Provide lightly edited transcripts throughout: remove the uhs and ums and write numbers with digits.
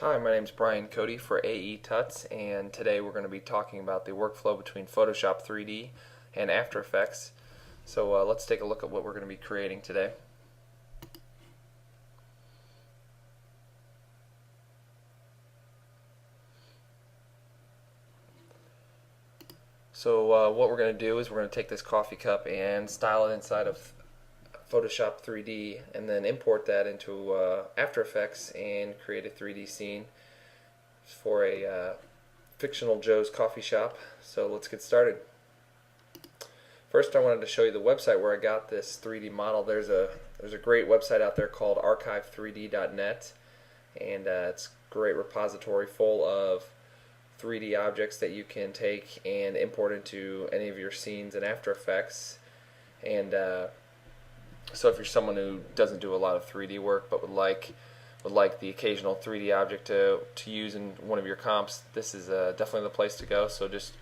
Hi, my name is Brian Cody for AE Tuts, and today we're going to be talking about the workflow between Photoshop 3D and After Effects. So let's take a look at what we're going to be creating today. So what we're going to do is we're going to take this coffee cup and style it inside of Photoshop 3D and then import that into After Effects and create a 3D scene for a fictional Joe's coffee shop. So let's get started. First, I wanted to show you the website where I got this 3D model. There's a great website out there called archive3d.net, and it's a great repository full of 3D objects that you can take and import into any of your scenes in After Effects. And so if you're someone who doesn't do a lot of 3D work but would like the occasional 3D object to use in one of your comps, this is definitely the place to go. So just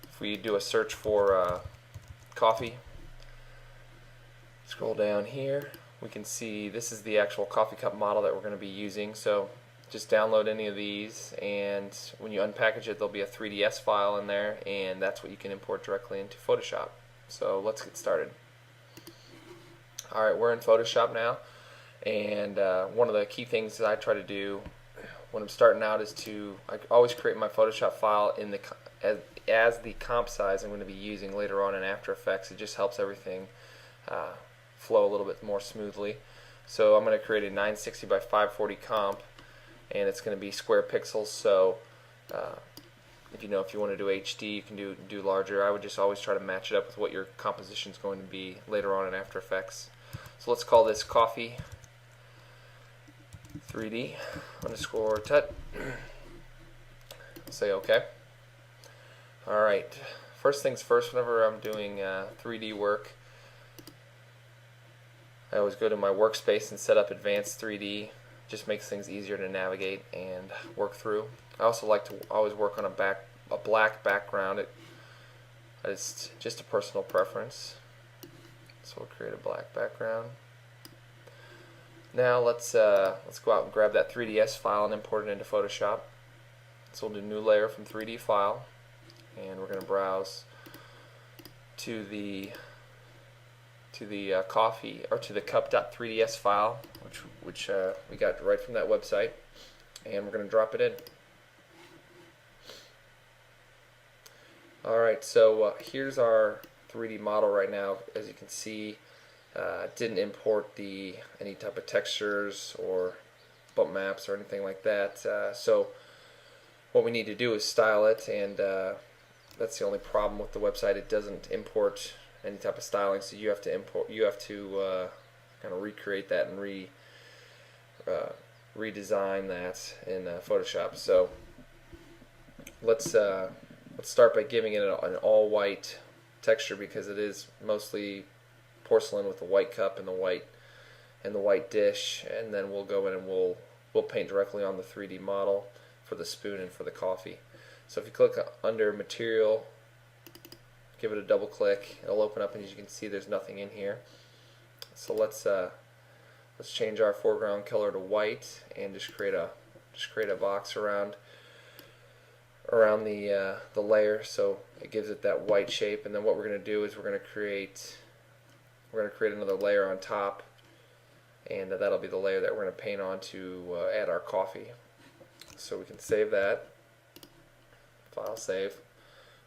if we do a search for coffee, scroll down here, we can see this is the actual coffee cup model that we're going to be using. So just download any of these, and when you unpackage it, there'll be a 3ds file in there, and that's what you can import directly into Photoshop. So let's get started. Alright, we're in Photoshop now, and one of the key things that I try to do when I'm starting out is I always create my Photoshop file in the as the comp size I'm going to be using later on in After Effects. It just helps everything flow a little bit more smoothly. So I'm going to create a 960 by 540 comp, and it's going to be square pixels. So if you want to do HD, you can do larger. I would just always try to match it up with what your composition is going to be later on in After Effects. So let's call this coffee 3D underscore tut. Say OK. Alright, first things first, whenever I'm doing 3D work, I always go to my workspace and set up Advanced 3D. Just makes things easier to navigate and work through. I also like to always work on a black background. It's just a personal preference. So we'll create a black background. Now let's go out and grab that 3ds file and import it into Photoshop. So we'll do new layer from 3D file, and we're going to browse to the coffee, or to the cup.3ds file, which we got right from that website, and we're going to drop it in. Alright, so here's our 3D model right now. As you can see, didn't import any type of textures or bump maps or anything like that. So what we need to do is style it, and that's the only problem with the website. It doesn't import any type of styling, so you have to kind of recreate that and redesign that in Photoshop. So let's start by giving it an all-white texture, because it is mostly porcelain with the white cup and the white dish, and then we'll go in and we'll paint directly on the 3D model for the spoon and for the coffee. So if you click under material, give it a double click, it'll open up, and as you can see, there's nothing in here. So let's change our foreground color to white and just create a box around the layer, so it gives it that white shape. And then what we're going to do is we're going to create another layer on top, and that'll be the layer that we're going to paint on to add our coffee. So we can save that, file save,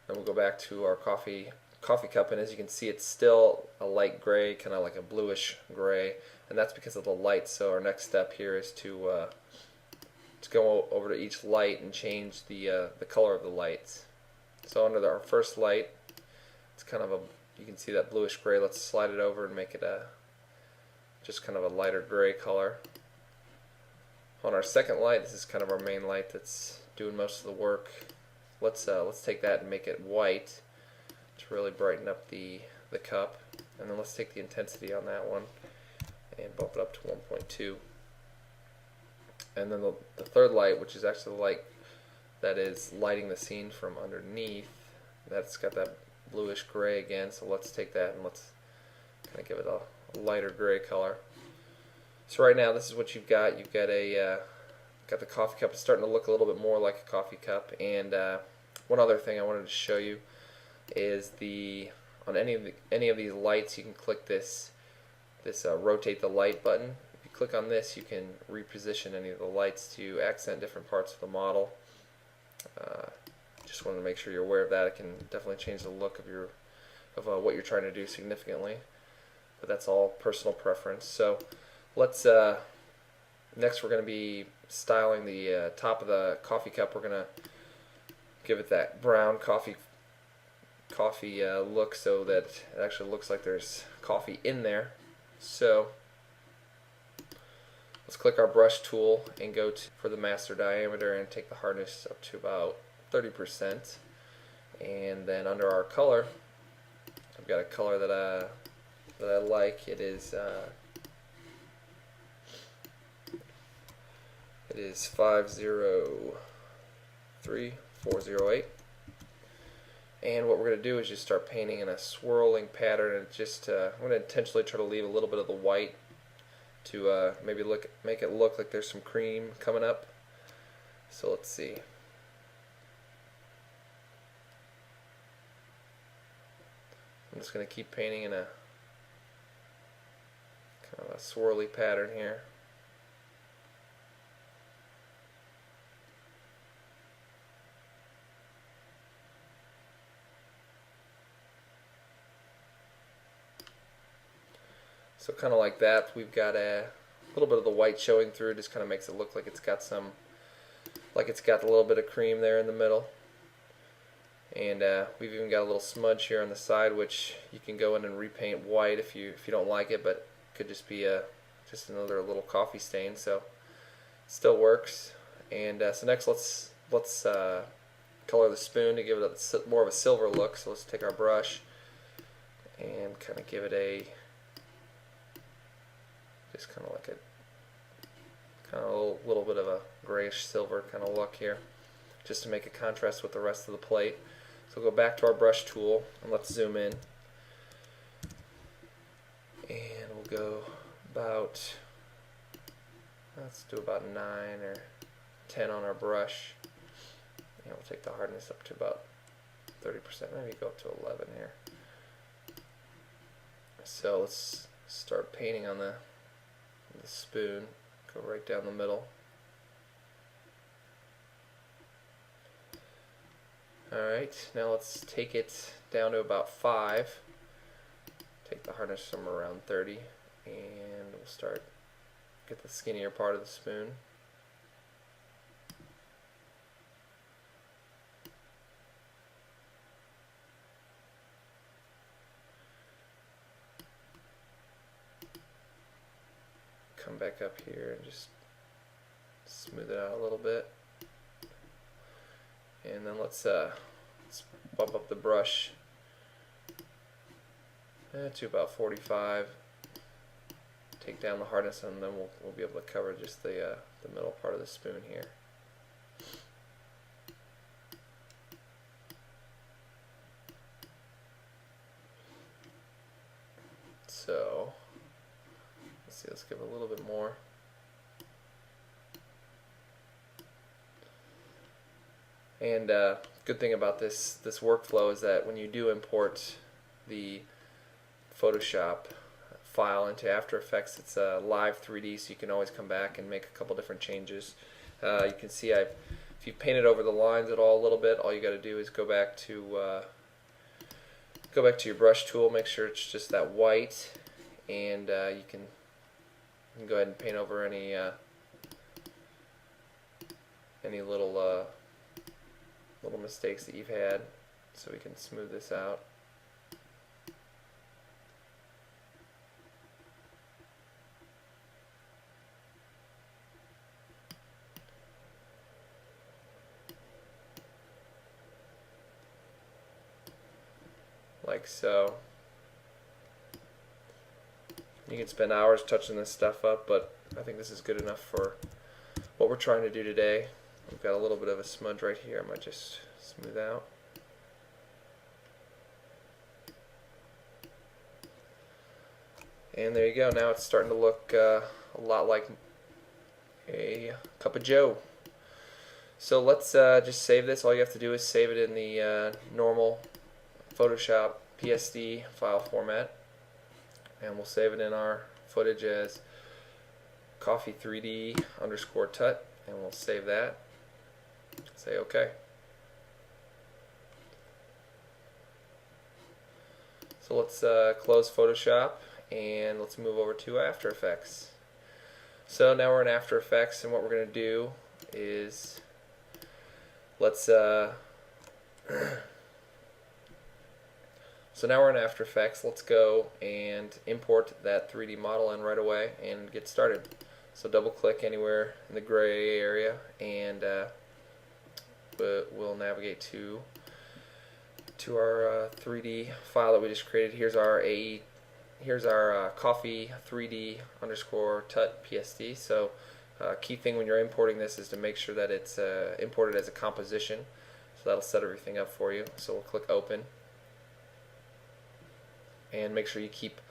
then we'll go back to our coffee cup, and as you can see, it's still a light gray, kind of like a bluish gray, and that's because of the light. So our next step here is to go over to each light and change the color of the lights. So under our first light, it's kind of you can see that bluish gray. Let's slide it over and make it just kind of a lighter gray color. On our second light, this is kind of our main light that's doing most of the work. Let's take that and make it white to really brighten up the cup, and then let's take the intensity on that one and bump it up to 1.2. And then the third light, which is actually the light that is lighting the scene from underneath, that's got that bluish gray again, so let's take that and let's kind of give it a lighter gray color. So right now this is what you've got. You've got a got the coffee cup. It's starting to look a little bit more like a coffee cup. And one other thing I wanted to show you is on any of these lights, you can click this rotate the light button. If you click on this, you can reposition any of the lights to accent different parts of the model. Just wanted to make sure you're aware of that. It can definitely change the look of what you're trying to do significantly, but that's all personal preference. So let's next we're going to be styling the top of the coffee cup. We're going to give it that brown coffee look so that it actually looks like there's coffee in there. So let's click our brush tool and go for the master diameter and take the hardness up to about 30%. And then under our color, I've got a color that I like. It is 503408. And what we're going to do is just start painting in a swirling pattern, and just I'm going to intentionally try to leave a little bit of the white to maybe make it look like there's some cream coming up. So let's see. I'm just going to keep painting in a kind of a swirly pattern here. So kind of like that, we've got a little bit of the white showing through. Just kind of makes it look like it's got a little bit of cream there in the middle. And we've even got a little smudge here on the side, which you can go in and repaint white if you don't like it, but it could just be just another little coffee stain. So it still works. And so next, let's color the spoon to give it more of a silver look. So let's take our brush and kind of give it just kind of like a little bit of a grayish silver kind of look here, just to make a contrast with the rest of the plate. So we'll go back to our brush tool and let's zoom in, and we'll go let's do about 9 or 10 on our brush, and we'll take the hardness up to about 30%, maybe go up to 11 here. So let's start painting on the spoon, go right down the middle. Alright, now let's take it down to about 5. Take the hardness from around 30, and we'll get the skinnier part of the spoon. Come back up here and just smooth it out a little bit, and then let's bump up the brush to about 45. Take down the hardness, and then we'll be able to cover just the middle part of the spoon here. So let's give it a little bit more. And good thing about this workflow is that when you do import the Photoshop file into After Effects, it's a live 3D, so you can always come back and make a couple different changes. You can see if you've painted over the lines at all a little bit, all you got to do is go back to your brush tool, make sure it's just that white, and you can go ahead and paint over any little mistakes that you've had, so we can smooth this out. Like so. You can spend hours touching this stuff up, but I think this is good enough for what we're trying to do today. We've got a little bit of a smudge right here. I might just smooth out. And there you go. Now it's starting to look a lot like a cup of Joe. So let's just save this. All you have to do is save it in the normal Photoshop PSD file format, and we'll save it in our footage as coffee3d underscore tut, and we'll save that. Say OK. So let's close Photoshop and let's move over to After Effects. So now we're in After Effects, and what we're going to do is let's so now we're in After Effects. Let's go and import that 3D model in right away and get started. So double click anywhere in the gray area, and we'll navigate to our 3D file that we just created. Here's our coffee 3D underscore tut PSD. So key thing when you're importing this is to make sure that it's imported as a composition. So that'll set everything up for you. So we'll click open, and make sure you keep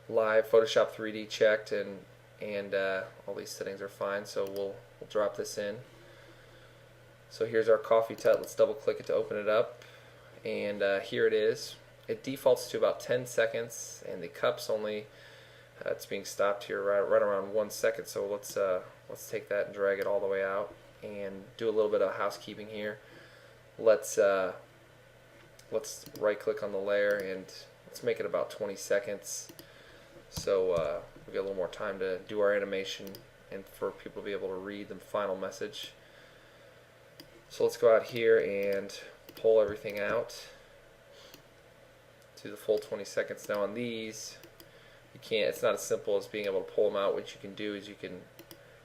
live Photoshop 3D checked, and all these settings are fine. So we'll drop this in. So here's our coffee tut. Let's double click it to open it up, and here it is. It defaults to about 10 seconds, and the cup's only it's being stopped here right around 1 second. So let's take that and drag it all the way out and do a little bit of housekeeping here. Let's right click on the layer and let's make it about 20 seconds, so we get a little more time to do our animation and for people to be able to read the final message. So let's go out here and pull everything out to the full 20 seconds. Now on these, it's not as simple as being able to pull them out. What you can do is you can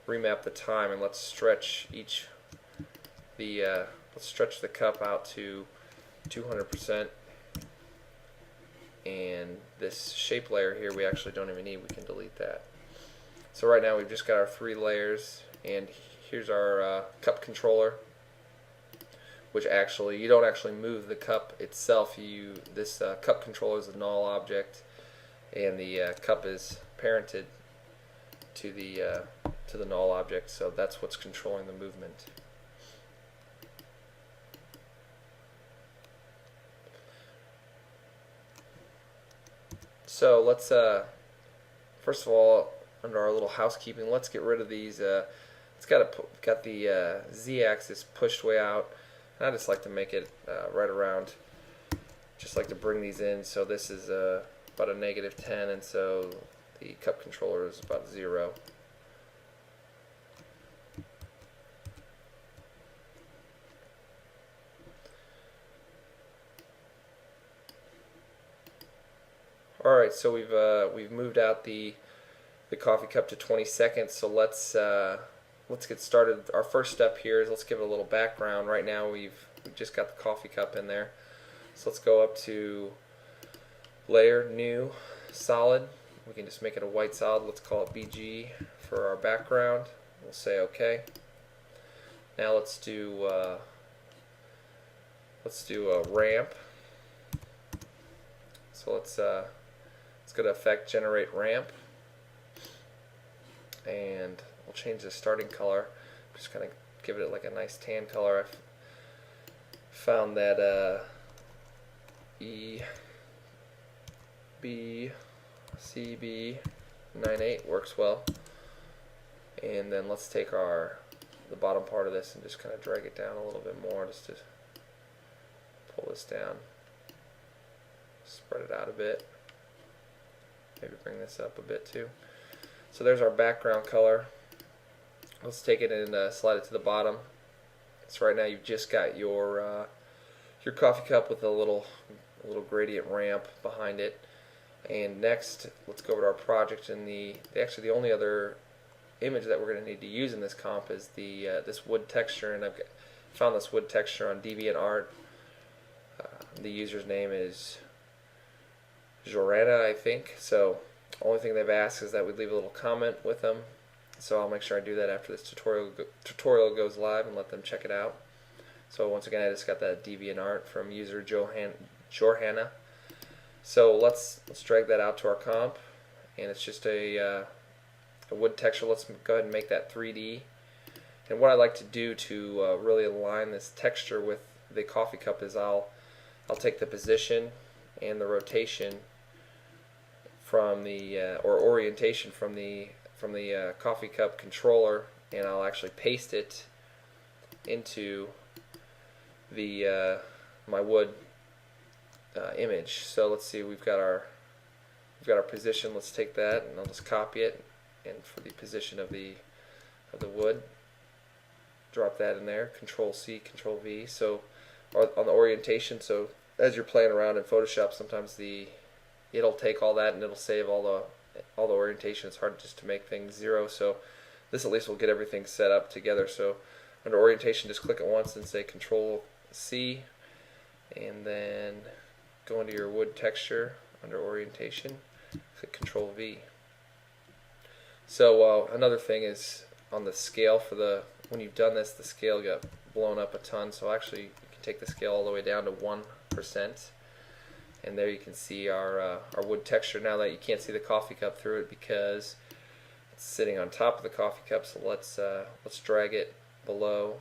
remap the time, and let's stretch the cup out to 200%. And this shape layer here we actually don't even need. We can delete that. So right now we've just got our 3 layers, and here's our cup controller, which actually you don't actually move the cup itself. This cup controller is a null object, and the cup is parented to the null object. So that's what's controlling the movement. So let's first of all, under our little housekeeping, let's get rid of these. It's got the z-axis pushed way out, and I just like to make it right around. Just like to bring these in. So this is about a -10, and so the cup controller is about 0. Alright, so we've moved out the coffee cup to 20 seconds. So let's get started. Our first step here is let's give it a little background. Right now we've just got the coffee cup in there. So let's go up to Layer, New, Solid. We can just make it a white solid. Let's call it BG for our background. We'll say OK. Now let's do a ramp. So let's go to Effect, Generate Ramp, and we'll change the starting color. Just kind of give it like a nice tan color. I've found that EBCB98 works well. And then let's take the bottom part of this and just kind of drag it down a little bit more, just to pull this down, spread it out a bit, maybe bring this up a bit too. So there's our background color. Let's take it and slide it to the bottom. So right now you've just got your coffee cup with a little gradient ramp behind it. And next, let's go over to our project, and actually the only other image that we're going to need to use in this comp is this wood texture, and I've found this wood texture on DeviantArt. The user's name is Jorana, I think. So only thing they've asked is that we leave a little comment with them. So I'll make sure I do that after this tutorial goes live and let them check it out. So once again, I just got that DeviantArt from user Jorhana. So let's drag that out to our comp, and it's just a a wood texture. Let's go ahead and make that 3D. And what I like to do to really align this texture with the coffee cup is I'll take the position and the rotation from the or orientation from the coffee cup controller, and I'll actually paste it into the my wood image. So let's see, we've got our position. Let's take that and I'll just copy it, and for the position of the wood, drop that in there. Control C, Control V. So on the orientation, so as you're playing around in Photoshop, sometimes it'll take all that and it'll save all the orientation. It's hard just to make things zero. So this at least will get everything set up together. So under orientation, just click it once and say Control C, and then go into your wood texture under orientation, click Control V. So another thing is on the scale for when you've done this, the scale got blown up a ton. So actually you can take the scale all the way down to 1%, and there you can see our wood texture. Now that you can't see the coffee cup through it because it's sitting on top of the coffee cup, so let's drag it below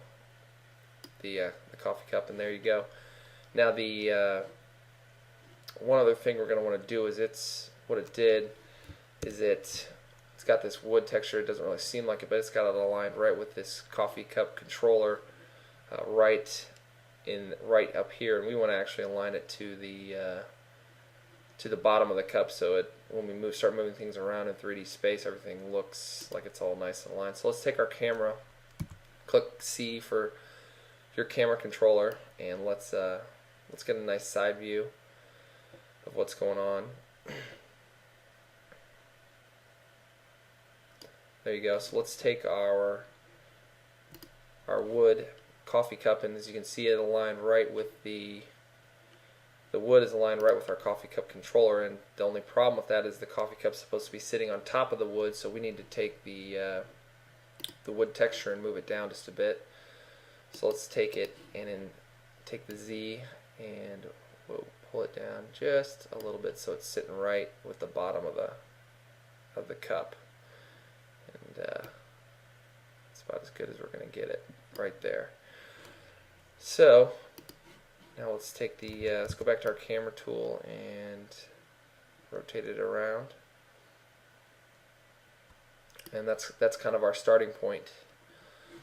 the coffee cup, and there you go. Now the one other thing we're going to want to do is what it did is it's got this wood texture. It doesn't really seem like it, but it's got it aligned right with this coffee cup controller, right up here, and we want to actually align it to the bottom of the cup, so when we start moving things around in 3D space, everything looks like it's all nice and aligned. So let's take our camera, click C for your camera controller, and let's get a nice side view of what's going on. There you go. So let's take our wood coffee cup, and as you can see, it aligned right with the wood is aligned right with our coffee cup controller, and the only problem with that is the coffee cup's supposed to be sitting on top of the wood, so we need to take the wood texture and move it down just a bit. So let's take it and then take the Z and we'll pull it down just a little bit so it's sitting right with the bottom of the cup, and it's about as good as we're going to get it right there. So now let's take let's go back to our camera tool and rotate it around, and that's kind of our starting point.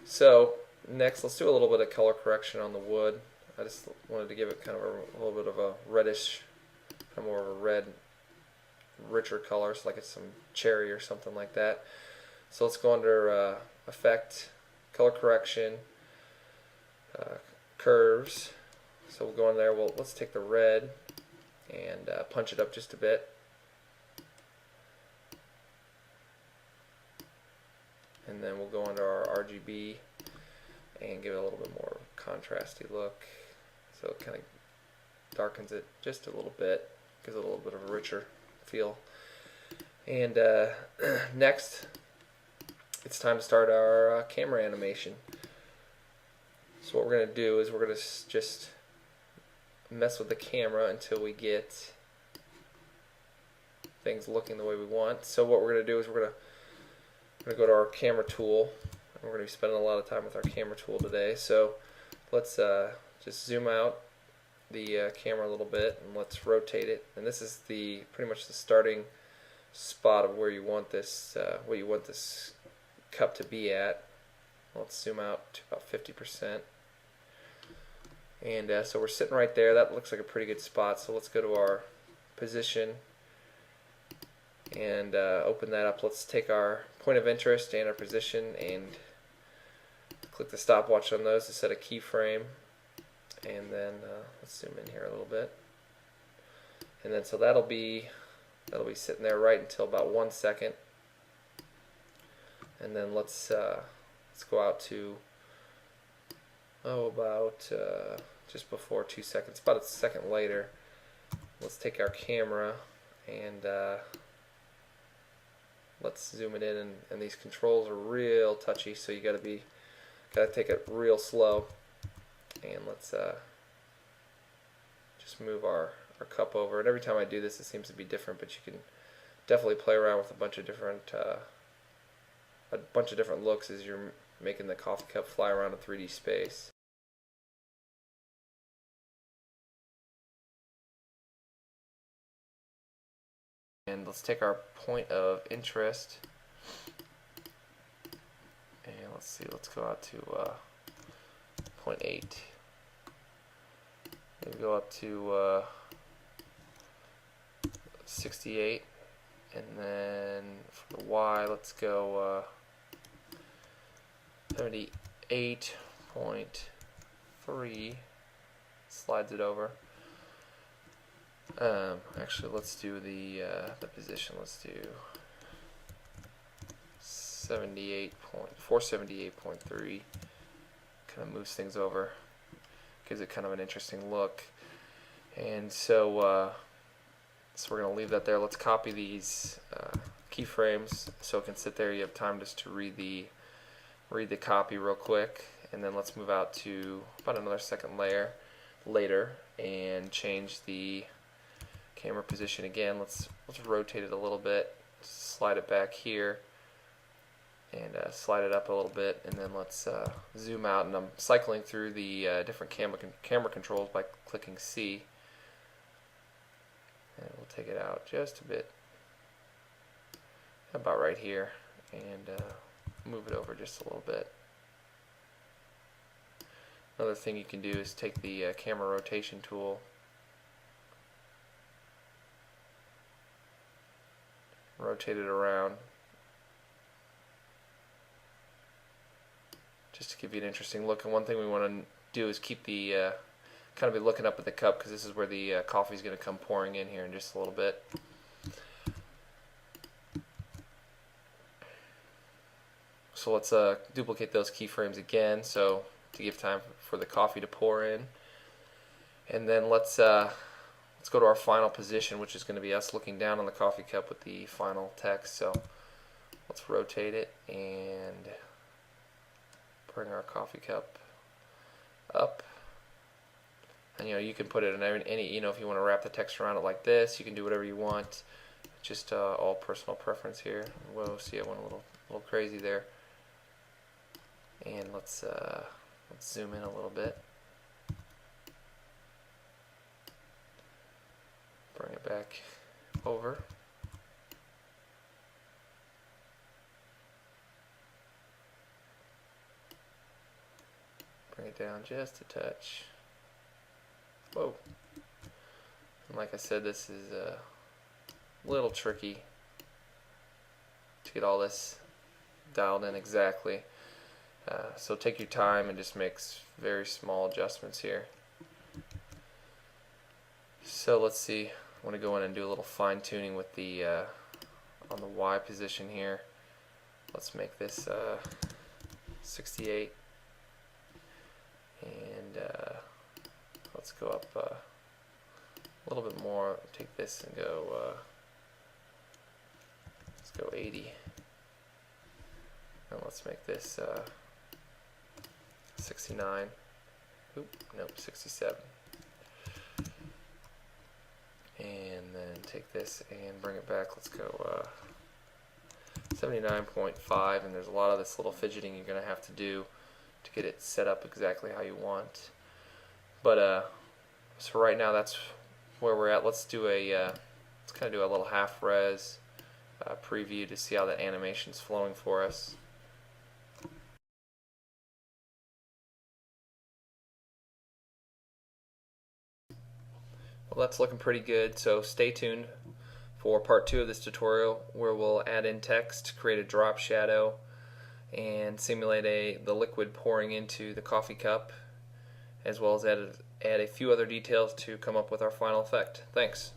So next, let's do a little bit of color correction on the wood. I just wanted to give it kind of a little bit of a reddish, kind of more of a red, richer color, so like it's some cherry or something like that. So let's go under Effect, Color Correction, Curves. So we'll go in there. Let's take the red and punch it up just a bit. And then we'll go under our RGB and give it a little bit more contrasty look. So it kind of darkens it just a little bit, gives it a little bit of a richer feel. And next, it's time to start our camera animation. So what we're going to do is we're going to just mess with the camera until we get things looking the way we want. So what we're going to do is we're going to go to our camera tool. We're going to be spending a lot of time with our camera tool today. So let's just zoom out the camera a little bit and let's rotate it. And this is pretty much the starting spot of where you want this what you want this cup to be at. Let's zoom out to about 50%. And so we're sitting right there. That looks like a pretty good spot. So let's go to our position and open that up. Let's take our point of interest and our position and click the stopwatch on those to set a keyframe. And then let's zoom in here a little bit. And then so that'll be sitting there right until about 1 second. And then let's go out to about just before 2 seconds, about a second later. Let's take our camera and let's zoom it in, and these controls are real touchy, so you gotta take it real slow. And let's just move our cup over. And every time I do this, it seems to be different, but you can definitely play around with a bunch of different a bunch of different looks as you're making the coffee cup fly around in 3D space. And let's take our point of interest, and let's see, let's go out to 0.8. Maybe go up to 68, and then for the Y, let's go 78.3. Slides it over. Actually, let's do the position. Let's do 478.3. Kind of moves things over, gives it kind of an interesting look. And so, we're going to leave that there. Let's copy these keyframes so it can sit there. You have time just to read the copy real quick, and then let's move out to about another second layer later and change the camera position again. Let's rotate it a little bit, slide it back here, and slide it up a little bit, and then let's zoom out. And I'm cycling through the different camera controls by clicking C, and we'll take it out just a bit, about right here, and move it over just a little bit. Another thing you can do is take the camera rotation tool, rotate it around, just to give you an interesting look. And one thing we want to do is keep the kind of be looking up at the cup, because this is where the coffee is going to come pouring in here in just a little bit. So let's duplicate those keyframes again, so to give time for the coffee to pour in. And then let's go to our final position, which is going to be us looking down on the coffee cup with the final text. So let's rotate it and bring our coffee cup up. And you can put it in any, if you want to wrap the text around it like this, you can do whatever you want. Just all personal preference here. Whoa, see, I went a little crazy there. And let's zoom in a little bit. Bring it back over. Bring it down just a touch. Whoa. And like I said, this is a little tricky to get all this dialed in exactly. So take your time and just make very small adjustments here. So let's see. I want to go in and do a little fine tuning with the on the Y position here. Let's make this 68, and let's go up a little bit more. Take this and go. Let's go 80, and let's make this 69. Oop, nope, 67. And then take this and bring it back. Let's go 79.5, and there's a lot of this little fidgeting you're going to have to do to get it set up exactly how you want. But so right now that's where we're at. Let's do let's kind of do a little half res preview to see how that animation's flowing for us. Well, that's looking pretty good, so stay tuned for part 2 of this tutorial, where we'll add in text, create a drop shadow, and simulate the liquid pouring into the coffee cup, as well as add a few other details to come up with our final effect. Thanks.